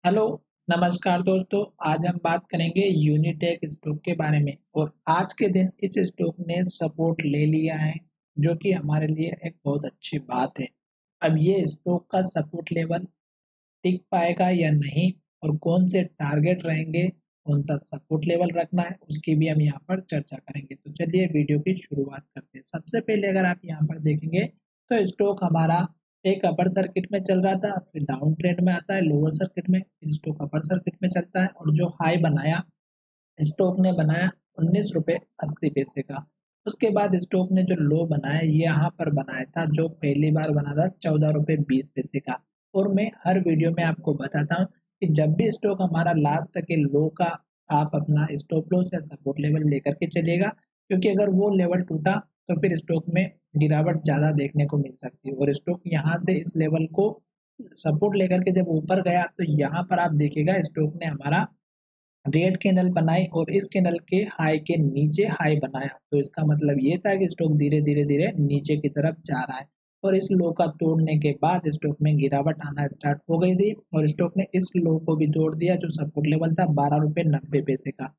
Hello, नमस्कार दोस्तों। आज हम बात करेंगे यूनिटेक स्टॉक के बारे में और आज के दिन इस स्टॉक ने सपोर्ट ले लिया है, जो कि हमारे लिए एक बहुत अच्छी बात है। अब ये स्टॉक का सपोर्ट लेवल टिक पाएगा या नहीं और कौन से टारगेट रहेंगे, कौन सा सपोर्ट लेवल रखना है, उसकी भी हम यहाँ पर चर्चा करेंगे। तो चलिए वीडियो की शुरुआत करते हैं। सबसे पहले अगर आप यहाँ पर देखेंगे तो स्टॉक हमारा एक अपर सर्किट में चल रहा था, फिर डाउन ट्रेंड में आता है, लोअर सर्किट में, फिर स्टॉक अपर सर्किट में चलता है और जो हाई बनाया स्टॉक ने बनाया 19 रुपये 80 पैसे का। उसके बाद स्टॉक ने जो लो बनाया यहाँ पर बनाया था, जो पहली बार बना था 14 रुपये 20 पैसे का। और मैं हर वीडियो में आपको बताता हूँ कि जब भी स्टॉक हमारा लास्ट के लो का आप अपना स्टॉप लॉस या सपोर्ट लेवल लेकर के चलेगा, क्योंकि अगर वो लेवल टूटा तो फिर स्टॉक में गिरावट ज्यादा देखने को मिल सकती है। और स्टॉक यहाँ से इस लेवल को सपोर्ट लेकर के जब ऊपर गया तो यहाँ पर आप देखिएगा स्टॉक ने हमारा रेड कैंडल बनाई और इस कैंडल के हाई के नीचे हाई बनाया। तो इसका मतलब ये था कि स्टॉक धीरे धीरे धीरे नीचे की तरफ जा रहा है और इस लो का तोड़ने के बाद स्टॉक में गिरावट आना स्टार्ट हो गई थी और स्टॉक ने इस लो को भी तोड़ दिया, जो सपोर्ट लेवल था 12 रुपये 90 पैसे का।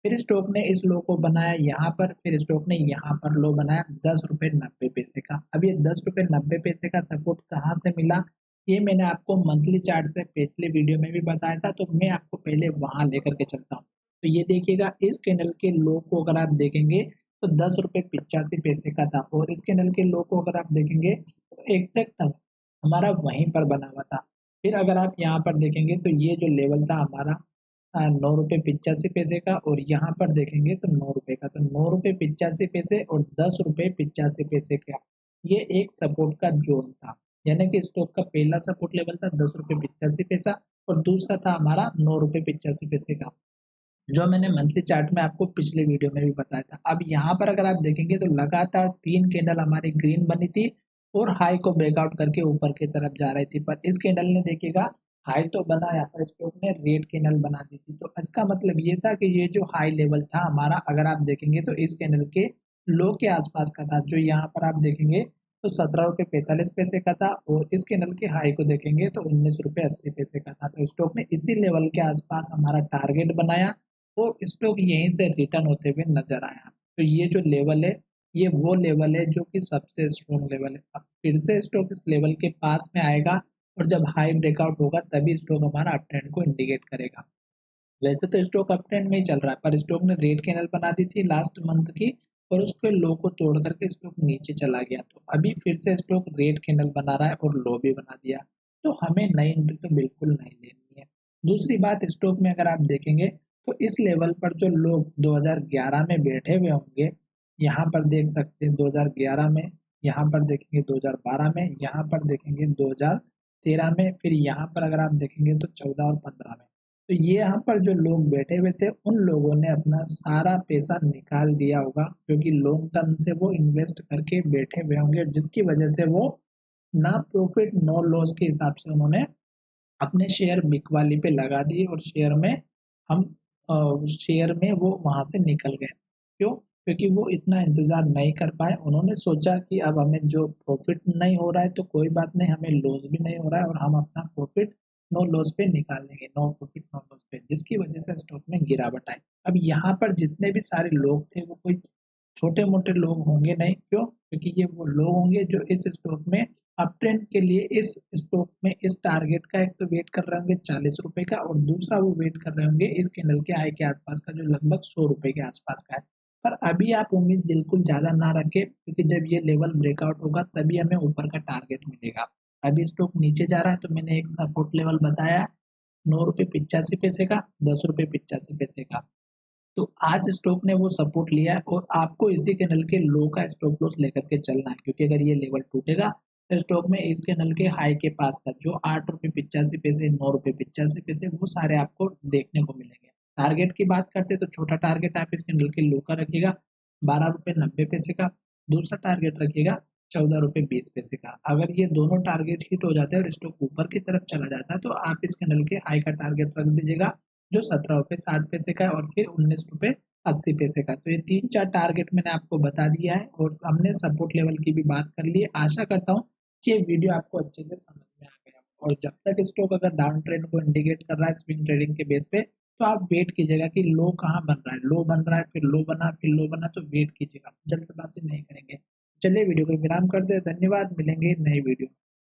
फिर स्टॉक ने इस लो को बनाया यहाँ पर, फिर स्टॉक ने यहाँ पर लो बनाया 10 रुपये 90 पैसे का। अब ये 10 रुपये 90 पैसे का सपोर्ट कहाँ से मिला, ये मैंने आपको मंथली चार्ट से पिछले वीडियो में भी बताया था, तो मैं आपको पहले वहां लेकर के चलता हूँ। तो ये देखिएगा इस कैंडल के लो को अगर आप देखेंगे तो 10 रुपये 85 पैसे का था और इस कैंडल के लो को अगर आप देखेंगे तो एग्जैक्ट हमारा वहीं पर बना हुआ था। फिर अगर आप यहाँ पर देखेंगे तो ये जो लेवल था हमारा 9 रुपये 85 पैसे का और यहाँ पर देखेंगे तो 9 रुपये का, तो 9 रुपये 85 पैसे और 10 रुपये 85 पैसे का ये एक सपोर्ट का जोन था। यानी कि स्टॉक का पहला सपोर्ट लेवल था 10 रुपये 85 पैसा और दूसरा था हमारा 9 रुपये 85 पैसे का, जो मैंने मंथली चार्ट में आपको पिछले वीडियो में भी बताया था। अब यहाँ पर अगर आप देखेंगे तो लगातार 3 कैंडल हमारी ग्रीन बनी थी और हाई को ब्रेकआउट करके ऊपर की तरफ जा रही थी, पर इस कैंडल ने देखिएगा हाई तो बनाया पर स्टॉक ने रेड कैंडल बना दी थी। तो इसका मतलब ये था कि ये जो हाई लेवल था हमारा, अगर आप देखेंगे तो इस कैंडल के लो के आसपास का था, जो यहाँ पर आप देखेंगे तो 17 रुपये 45 पैसे का था और इस कैंडल के हाई को देखेंगे तो 19 रुपये 80 पैसे का था। तो स्टॉक ने इसी लेवल के आसपास हमारा टारगेट बनाया और स्टॉक यहीं से रिटर्न होते हुए नजर आया। तो ये जो लेवल है ये वो लेवल है जो कि सबसे स्ट्रॉन्ग लेवल है। अब फिर से स्टॉक इस लेवल के पास में आएगा और जब हाई ब्रेकआउट होगा तभी स्टॉक हमारा अप ट्रेंड को इंडिकेट करेगा। वैसे तो स्टॉक अप ट्रेंड में ही चल रहा है, पर स्टॉक ने रेड कैंडल बना दी थी लास्ट मंथ की और उसके लो को तोड़ करके स्टॉक नीचे चला गया। तो अभी फिर से स्टॉक रेड कैंडल बना रहा है और लो भी बना दिया। तो हमें नई एंट्री तो बिल्कुल नहीं लेनी है। दूसरी बात, स्टॉक में अगर आप देखेंगे तो इस लेवल पर जो लोग 2011 में बैठे हुए होंगे, यहाँ पर देख सकते हैं 2011 में, यहाँ पर देखेंगे 2012 में, यहाँ पर देखेंगे 2013 में, फिर यहाँ पर अगर आप देखेंगे तो 14 और 15 में। तो ये यहाँ पर जो लोग बैठे हुए थे उन लोगों ने अपना सारा पैसा निकाल दिया होगा, क्योंकि लॉन्ग टर्म से वो इन्वेस्ट करके बैठे हुए होंगे, जिसकी वजह से वो ना प्रॉफिट नो लॉस के हिसाब से उन्होंने अपने शेयर बिकवाली पे लगा दिए और हम शेयर में वो वहां से निकल गए। क्यों? क्योंकि वो इतना इंतजार नहीं कर पाए। उन्होंने सोचा कि अब हमें जो प्रॉफिट नहीं हो रहा है तो कोई बात नहीं, हमें लॉस भी नहीं हो रहा है और हम अपना प्रॉफिट नो लॉस पे निकाल लेंगे, नो प्रॉफिट नो लॉस पे, जिसकी वजह से स्टॉक में गिरावट आई। अब यहाँ पर जितने भी सारे लोग थे वो कोई छोटे मोटे लोग होंगे नहीं। क्यों? क्योंकि ये वो लोग होंगे जो इस स्टॉक में अप ट्रेंड के लिए इस स्टॉक में इस टारगेट का एक तो वेट कर रहे होंगे 40 रुपए का और दूसरा वो वेट कर रहे होंगे इस कैंडल के हाई के आसपास का, जो लगभग 100 रुपए के आसपास का है। पर अभी आप उम्मीद बिल्कुल ज्यादा ना रखें, क्योंकि जब ये लेवल ब्रेकआउट होगा तभी हमें ऊपर का टारगेट मिलेगा। अभी स्टॉक नीचे जा रहा है तो मैंने एक सपोर्ट लेवल बताया 9 रुपये 85 पैसे का, 10 रुपये 85 पैसे का। तो आज स्टॉक ने वो सपोर्ट लिया है और आपको इसी कैंडल के लो का स्टॉप लॉस लेकर के चलना है, क्योंकि अगर ये लेवल टूटेगा तो स्टॉक में इस कैंडल के हाई के पास का जो 8 रुपये 85 पैसे 9 रुपये 85 पैसे वो सारे आपको देखने को मिलेंगे। टारगेट की बात करते तो छोटा टारगेट आप इस कैंडल के लो का रखिएगा 12 रुपये 90 पैसे का, दूसरा टारगेट रखिएगा 14 रुपये 20 पैसे का। अगर ये दोनों टारगेट हिट हो जाते हैं और स्टॉक ऊपर की तरफ चला जाता है तो आप इस कैंडल के हाई का टारगेट रख दीजिएगा, जो 17 रुपये 60 पैसे का है और फिर 19 रुपये 80 पैसे का। तो ये तीन चार टारगेट मैंने आपको बता दिया है और हमने सपोर्ट लेवल की भी बात कर ली है। आशा करता हूँ कि ये वीडियो आपको अच्छे से समझ में आ गया। और जब तक स्टॉक अगर डाउन ट्रेंड को इंडिकेट कर रहा है स्विंग ट्रेडिंग के बेस पे, तो आप वेट कीजिएगा कि लो कहाँ बन रहा है, लो बन रहा है, फिर लो बना, फिर लो बना, तो वेट कीजिएगा, जल्दबाजी नहीं करेंगे। चलिए वीडियो को विराम कर दे, धन्यवाद, मिलेंगे नई वीडियो।